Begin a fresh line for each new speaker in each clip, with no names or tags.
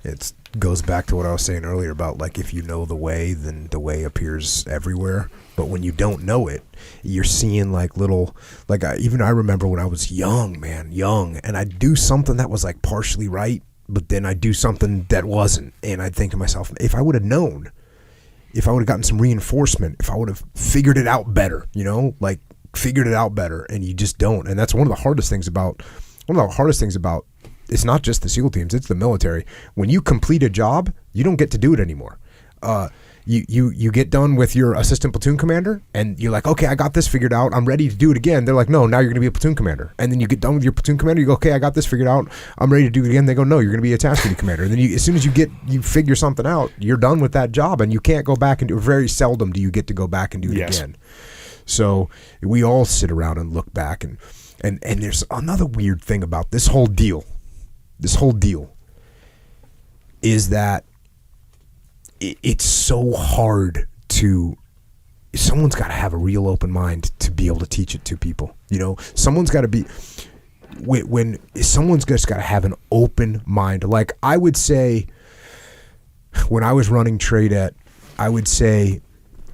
It goes back to what I was saying earlier about, like, if you know the way, then the way appears everywhere. But when you don't know it, you're seeing like little, like I remember when I was young, and I'd do something that was like partially right, but then I'd do something that wasn't. And I'd think to myself, if I would have known, if I would have gotten some reinforcement, if I would have figured it out better, figured it out better, and you just don't. And that's one of the hardest things about it's not just the SEAL teams, it's the military. When you complete a job, you don't get to do it anymore. You get done with your assistant platoon commander, and you're like, okay, I got this figured out, I'm ready to do it again. They're like, no, now you're going to be a platoon commander. And then you get done with your platoon commander, you go, okay, I got this figured out, I'm ready to do it again. They go, no, you're going to be a task duty commander. And then as soon as you figure something out, you're done with that job, and you can't go back and do it. Very seldom do you get to go back and do it again. So we all sit around and look back, and there's another weird thing about this whole deal. This whole deal is that it's so hard to. Someone's got to have a real open mind to be able to teach it to people. Someone's got to be. When someone's just got to have an open mind. Like I would say, when I was running Trade Ed, I would say,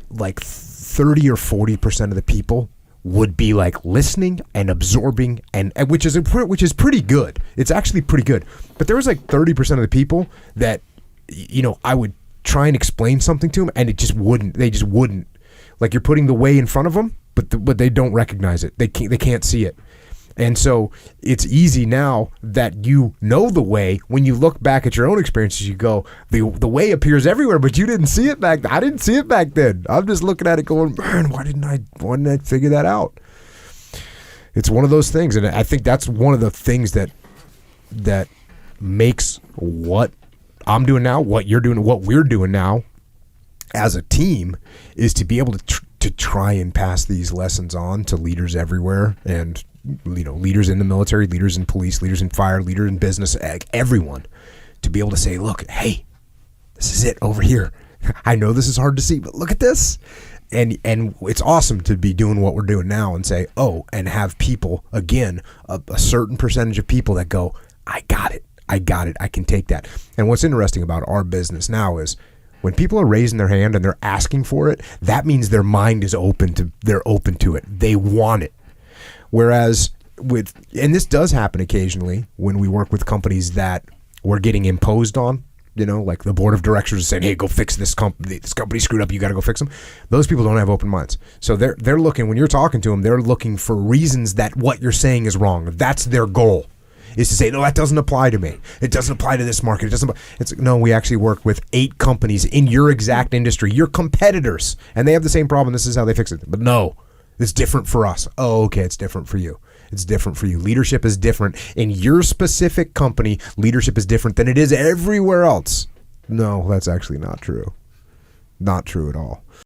like 30 or 40% of the people would be like listening and absorbing, and which is pretty good. It's actually pretty good. But there was like 30% of the people that, I would try and explain something to them, and they just wouldn't. Like you're putting the way in front of them, but they don't recognize it. They can't see it. And so it's easy now that you know the way. When you look back at your own experiences, you go, the way appears everywhere, but you didn't see it back then. I didn't see it back then. I'm just looking at it going, man, why didn't I figure that out? It's one of those things, and I think that's one of the things that makes what I'm doing now, what you're doing, what we're doing now as a team, is to be able to try and pass these lessons on to leaders everywhere, and leaders in the military, leaders in police, leaders in fire, leaders in business, everyone, to be able to say, look, hey, this is it over here. I know this is hard to see, but look at this. And it's awesome to be doing what we're doing now and say, and have people, again, a certain percentage of people that go, I got it, I can take that. And what's interesting about our business now is when people are raising their hand and they're asking for it, that means their mind is they're open to it. They want it. Whereas and this does happen occasionally when we work with companies that we're getting imposed on, like the board of directors is saying, hey, go fix this company. This company screwed up. You got to go fix them. Those people don't have open minds. So they're looking, when you're talking to them, they're looking for reasons that what you're saying is wrong. That's their goal, is to say, no, that doesn't apply to me. It doesn't apply to this market. No, we actually work with 8 companies in your exact industry, your competitors, and they have the same problem. This is how they fix it. But no, it's different for us. Oh, okay, it's different for you. It's different for you. Leadership is different. In your specific company, leadership is different than it is everywhere else. No, that's actually not true. Not true at all.